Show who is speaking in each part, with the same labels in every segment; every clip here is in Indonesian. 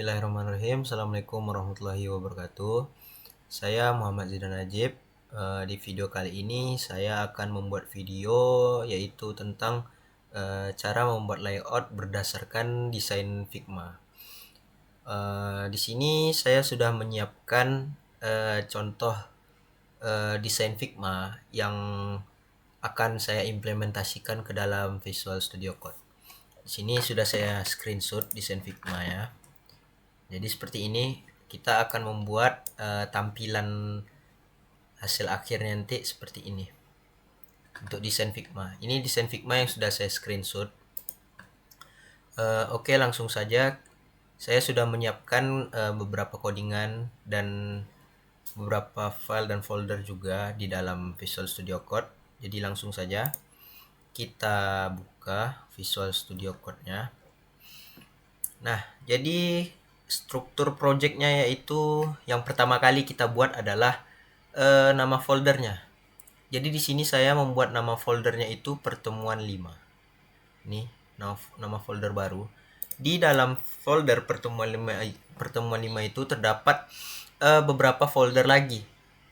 Speaker 1: Bismillahirrahmanirrahim. Assalamualaikum warahmatullahi wabarakatuh. Saya Muhammad Zidan Najib. Di video kali ini saya akan membuat video yaitu tentang cara membuat layout berdasarkan desain Figma. Di sini saya sudah menyiapkan contoh desain Figma yang akan saya implementasikan ke dalam Visual Studio Code. Di sini sudah saya screenshot desain Figma ya. Jadi seperti ini kita akan membuat tampilan hasil akhirnya nanti seperti ini. Untuk desain Figma. Ini desain Figma yang sudah saya screenshot. Oke, langsung saja. Saya sudah menyiapkan beberapa codingan dan beberapa file dan folder juga di dalam Visual Studio Code. Jadi langsung saja kita buka Visual Studio Code-nya. Nah, jadi struktur projectnya yaitu yang pertama kali kita buat adalah nama foldernya. Jadi di sini saya membuat nama foldernya itu pertemuan 5. Ini nama folder baru. Di dalam folder pertemuan 5 itu terdapat beberapa folder lagi.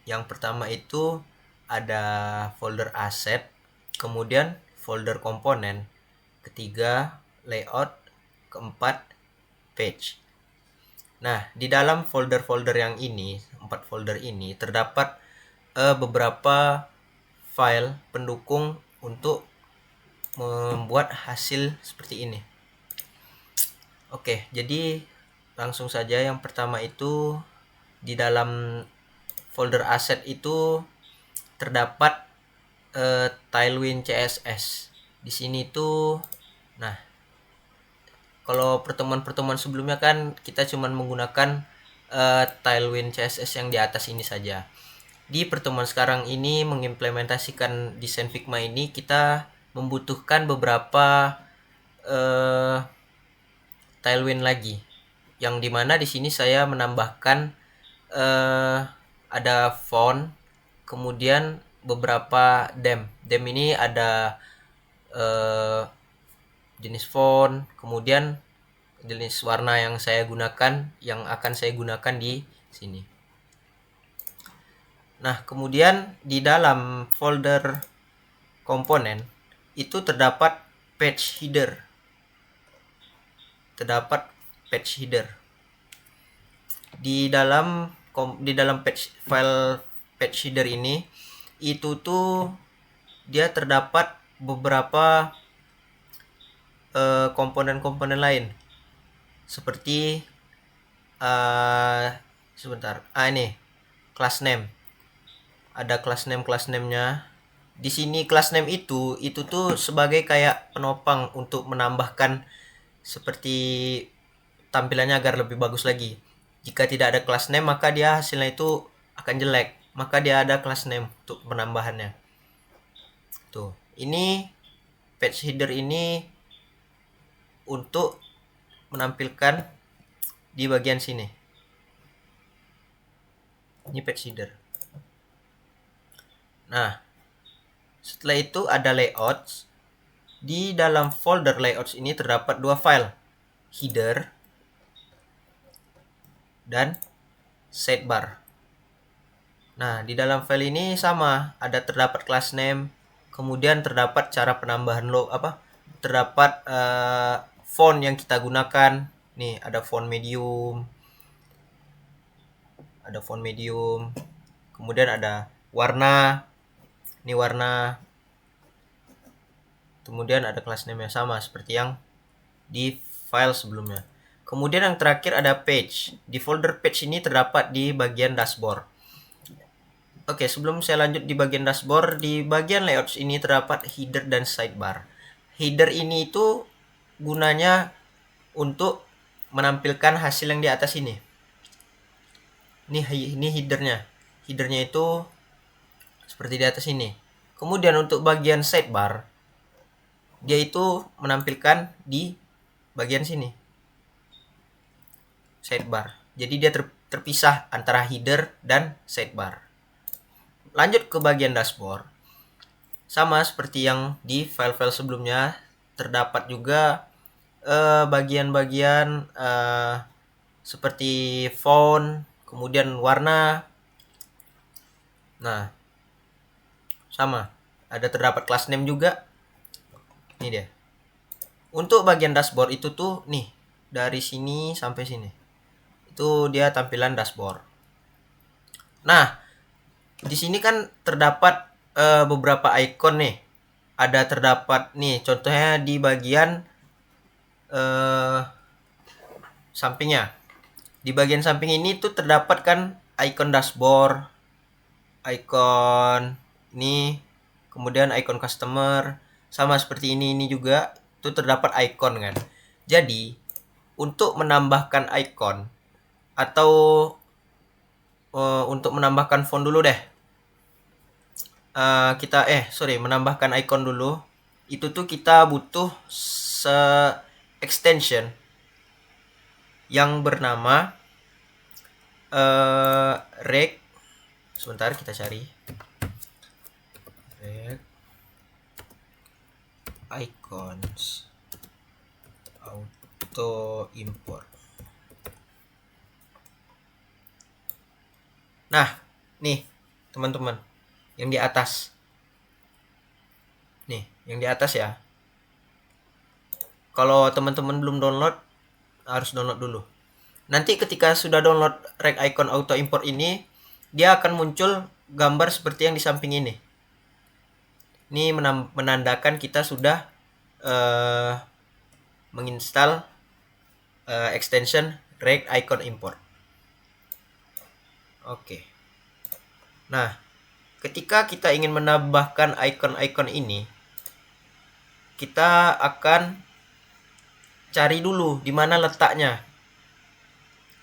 Speaker 1: Yang pertama itu ada folder aset, kemudian folder komponen, ketiga layout, keempat page. Nah, di dalam folder-folder yang ini, 4 folder ini terdapat beberapa file pendukung untuk membuat hasil seperti ini. Oke, jadi langsung saja yang pertama itu di dalam folder aset itu terdapat Tailwind CSS. Di sini tuh, nah, kalau pertemuan-pertemuan sebelumnya kan kita cuma menggunakan Tailwind CSS yang di atas ini saja. Di pertemuan sekarang ini mengimplementasikan desain Figma ini kita membutuhkan beberapa Tailwind lagi. Yang dimana di sini saya menambahkan ada font, kemudian beberapa dem. Dem ini ada jenis font, kemudian jenis warna yang saya gunakan, yang akan saya gunakan di sini. Nah, kemudian di dalam folder komponen itu terdapat page header. Di dalam file page header ini itu tuh dia terdapat beberapa komponen-komponen lain seperti ini class name. Ada class name-nya. Di sini class name itu tuh sebagai kayak penopang untuk menambahkan seperti tampilannya agar lebih bagus lagi. Jika tidak ada class name maka dia hasilnya itu akan jelek. Maka dia ada class name untuk penambahannya. Tuh, ini page header ini untuk menampilkan di bagian sini. Ini page header. Nah, setelah itu ada layouts. Di dalam folder layouts ini terdapat 2 file, header dan sidebar. Nah, di dalam file ini sama, ada terdapat class name, kemudian terdapat cara penambahan terdapat font yang kita gunakan. Nih, ada font medium. Kemudian ada warna. Ini warna. Kemudian ada class name yang sama seperti yang di file sebelumnya. Kemudian yang terakhir ada page. Di folder page ini terdapat di bagian dashboard. Oke, sebelum saya lanjut di bagian dashboard, di bagian layouts ini terdapat header dan sidebar. Header ini itu gunanya untuk menampilkan hasil yang di atas ini. Ini headernya. Headernya itu seperti di atas ini. Kemudian untuk bagian sidebar, dia itu menampilkan di bagian sini. Sidebar. Jadi dia terpisah antara header dan sidebar. Lanjut ke bagian dashboard. Sama seperti yang di file-file sebelumnya, terdapat juga bagian-bagian seperti font, kemudian warna. Nah, sama. Ada terdapat class name juga. Ini dia. Untuk bagian dashboard itu tuh nih, dari sini sampai sini. Itu dia tampilan dashboard. Nah, di sini kan terdapat beberapa icon nih. Ada terdapat nih, contohnya di bagian sampingnya. Di bagian samping ini tuh terdapat kan icon dashboard, icon ini, kemudian icon customer, sama seperti ini juga tuh terdapat icon kan. Jadi untuk menambahkan icon atau untuk menambahkan font dulu deh. Menambahkan icon dulu. Itu tuh kita butuh extension yang bernama reg. Sebentar kita cari. Reg icons auto import. Nah, nih teman-teman, yang di atas. Nih, yang di atas ya. Kalau teman-teman belum download, harus download dulu. Nanti ketika sudah download reg icon auto import ini, dia akan muncul gambar seperti yang di samping ini. Ini menandakan kita sudah menginstal extension reg icon import. Oke. Nah, ketika kita ingin menambahkan icon-icon ini, kita akan cari dulu di mana letaknya.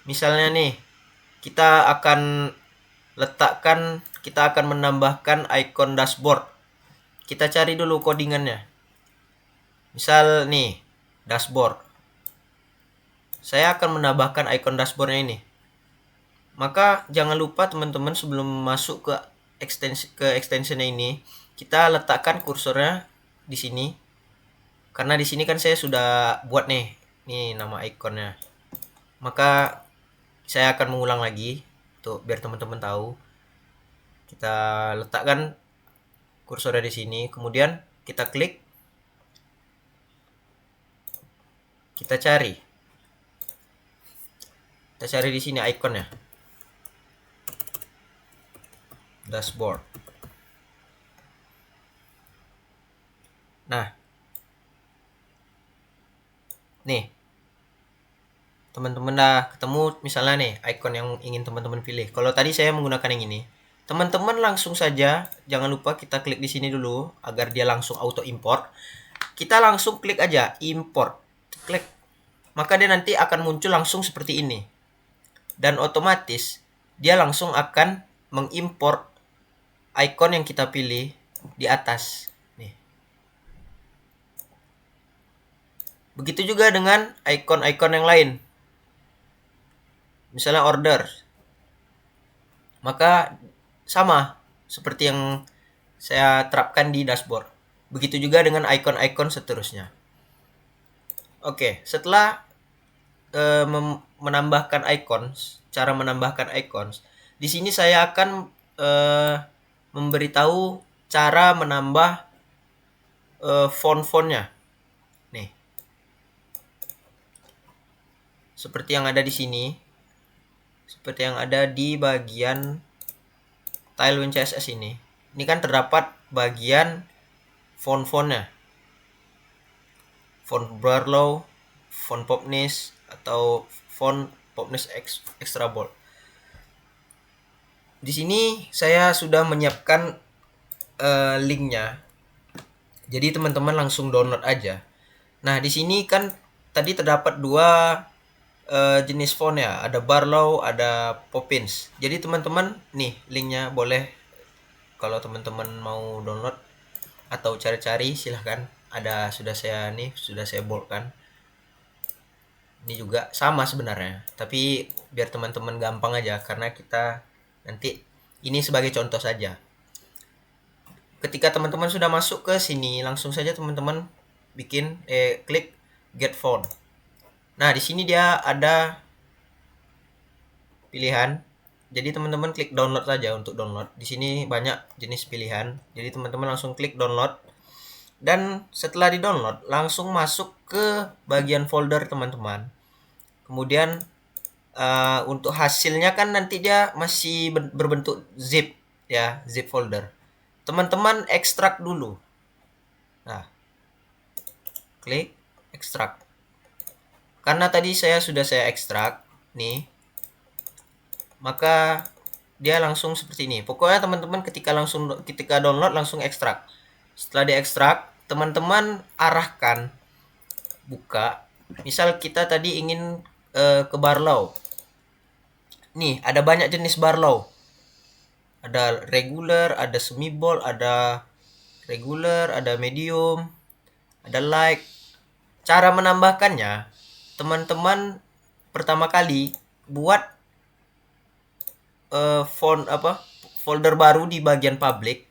Speaker 1: Misalnya nih, kita akan menambahkan icon dashboard. Kita cari dulu codingannya. Misal nih, dashboard. Saya akan menambahkan icon dashboardnya ini. Maka jangan lupa teman-teman sebelum masuk ke extensionnya ini, kita letakkan kursornya di sini. Karena di sini kan saya sudah buat nih nama ikonnya. Maka saya akan mengulang lagi tuh biar teman-teman tahu. Kita letakkan kursornya di sini, kemudian kita klik. Kita cari di sini ikonnya. Dashboard. Nah, nih teman-teman dah ketemu misalnya nih icon yang ingin teman-teman pilih. Kalau tadi saya menggunakan yang ini, teman-teman langsung saja, jangan lupa kita klik di sini dulu agar dia langsung auto import. Kita langsung klik aja import, klik, maka dia nanti akan muncul langsung seperti ini, dan otomatis dia langsung akan mengimport icon yang kita pilih di atas. Nih. Begitu juga dengan icon-icon yang lain. Misalnya order. Maka sama seperti yang saya terapkan di dashboard. Begitu juga dengan icon-icon seterusnya. Oke, setelah menambahkan icons, cara menambahkan icons, di sini saya akan memberitahu cara menambah font-fontnya. Nih. Seperti yang ada di sini. Seperti yang ada di bagian Tailwind CSS ini. Ini kan terdapat bagian font-fontnya. Font Barlow, font Popness, atau font Popness extra bold. Di sini saya sudah menyiapkan linknya. Jadi teman-teman langsung download aja. Nah, di sini kan tadi terdapat dua jenis font ya, ada Barlow, ada Poppins. Jadi teman-teman nih linknya boleh kalau teman-teman mau download atau cari-cari silahkan. Sudah saya boldkan. Ini juga sama sebenarnya, tapi biar teman-teman gampang aja karena kita nanti ini sebagai contoh saja. Ketika teman-teman sudah masuk ke sini, langsung saja teman-teman klik get font. Nah, di sini dia ada pilihan. Jadi teman-teman klik download saja untuk download. Di sini banyak jenis pilihan. Jadi teman-teman langsung klik download. Dan setelah di-download, langsung masuk ke bagian folder teman-teman. Kemudian untuk hasilnya kan nanti dia masih berbentuk zip ya, zip folder. Teman-teman ekstrak dulu. Nah, klik ekstrak. Karena tadi sudah saya ekstrak nih, maka dia langsung seperti ini. Pokoknya teman-teman ketika download langsung ekstrak. Setelah diekstrak, teman-teman arahkan, buka. Misal kita tadi ingin ke Barlow. Nih, ada banyak jenis Barlow. Ada regular, ada semi bold, ada regular, ada medium, ada light. Cara menambahkannya, teman-teman pertama kali buat folder baru di bagian public.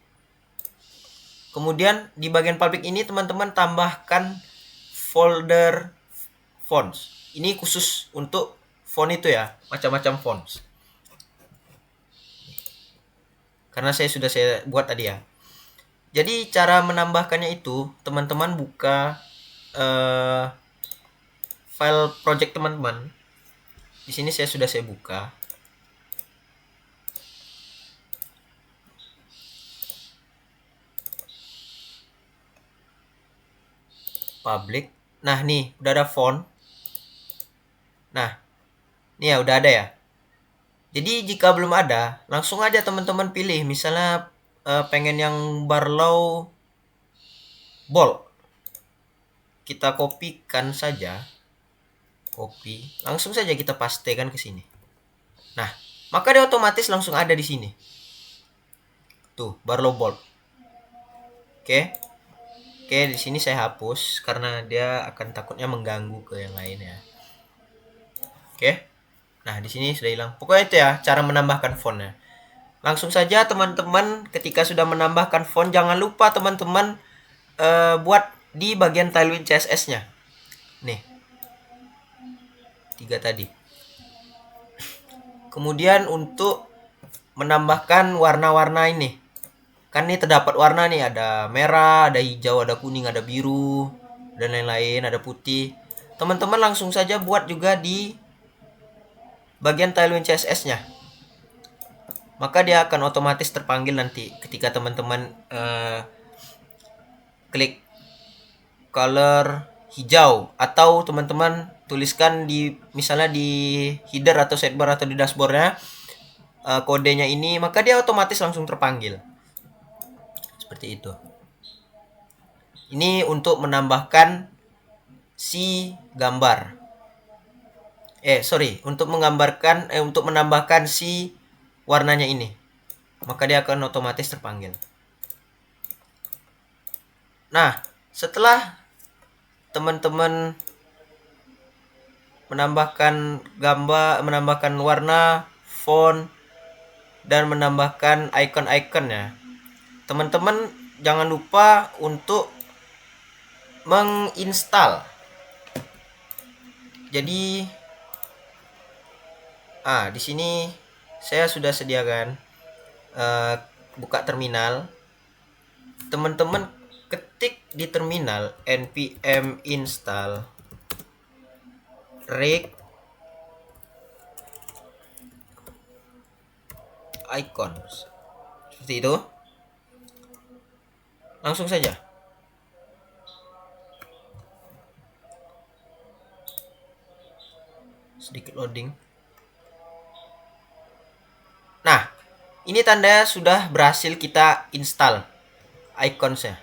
Speaker 1: Kemudian di bagian public ini teman-teman tambahkan folder fonts. Ini khusus untuk font itu ya, macam-macam fonts. Karena sudah saya buat tadi ya. Jadi cara menambahkannya itu teman-teman buka file project teman-teman. Di sini sudah saya buka. Public. Nah, nih udah ada font. Nah, ini ya udah ada ya. Jadi jika belum ada, langsung aja teman-teman pilih. Misalnya pengen yang Barlow bold. Kita kopikan saja. Copy. Langsung saja kita pastekan ke sini. Nah, maka dia otomatis langsung ada di sini. Tuh, Barlow bold. Oke. Oke, di sini saya hapus karena dia akan takutnya mengganggu ke yang lain ya. Oke. Nah, di sini sudah hilang. Pokoknya itu ya cara menambahkan fontnya. Langsung saja teman-teman ketika sudah menambahkan font, jangan lupa teman-teman buat di bagian Tailwind CSS-nya. Nih. 3 tadi. Kemudian untuk menambahkan warna-warna ini. Kan ini terdapat warna nih, ada merah, ada hijau, ada kuning, ada biru, dan lain-lain, ada putih. Teman-teman langsung saja buat juga di bagian Tailwind CSS-nya. Maka dia akan otomatis terpanggil nanti ketika teman-teman klik color hijau, atau teman-teman tuliskan di misalnya di header atau sidebar atau di dashboardnya kodenya ini, maka dia otomatis langsung terpanggil. Seperti itu. Ini untuk menambahkan si gambar. Untuk menambahkan si warnanya ini. Maka dia akan otomatis terpanggil. Nah, setelah teman-teman menambahkan gambar, menambahkan warna, font, dan menambahkan icon-iconnya, teman-teman jangan lupa untuk menginstal. Jadi di sini saya sudah sediakan buka terminal. Teman-teman ketik di terminal npm install rig icons. Seperti itu. Langsung saja. Sedikit loading. Nah, ini tanda sudah berhasil kita install iconsnya.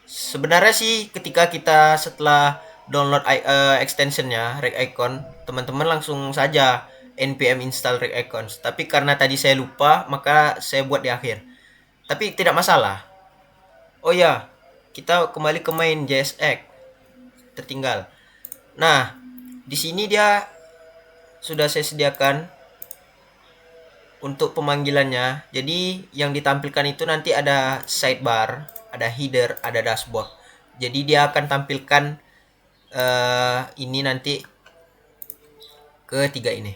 Speaker 1: Sebenarnya sih ketika kita setelah download extensionnya Rig Icon, teman-teman langsung saja npm install Rig Icons. Tapi karena tadi saya lupa, maka saya buat di akhir. Tapi tidak masalah. Oh ya, kita kembali ke main JSX. Tertinggal. Nah, di sini dia sudah saya sediakan untuk pemanggilannya. Jadi yang ditampilkan itu nanti ada sidebar, ada header, ada dashboard. Jadi dia akan tampilkan ini nanti ketiga ini.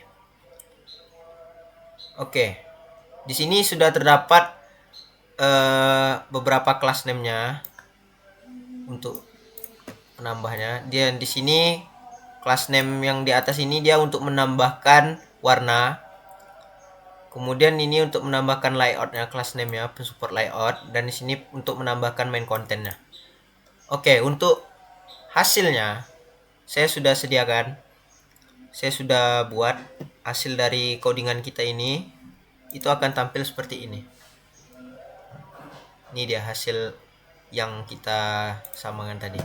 Speaker 1: Oke, di sini sudah terdapat beberapa class name-nya untuk menambahnya. Dan di sini class name yang di atas ini dia untuk menambahkan warna. Kemudian ini untuk menambahkan layoutnya, class name-nya, support layout. Dan di sini untuk menambahkan main kontennya. Oke, untuk hasilnya saya sudah sediakan. Saya sudah buat hasil dari codingan kita ini. Itu akan tampil seperti ini. Ini dia hasil yang kita samakan tadi.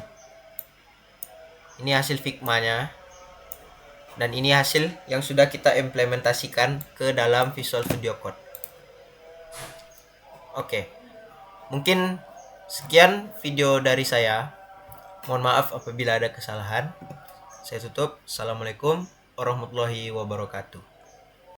Speaker 1: Ini hasil Figma-nya. Dan ini hasil yang sudah kita implementasikan ke dalam Visual Studio Code. Oke. Mungkin sekian video dari saya. Mohon maaf apabila ada kesalahan. Saya tutup. Assalamualaikum warahmatullahi wabarakatuh.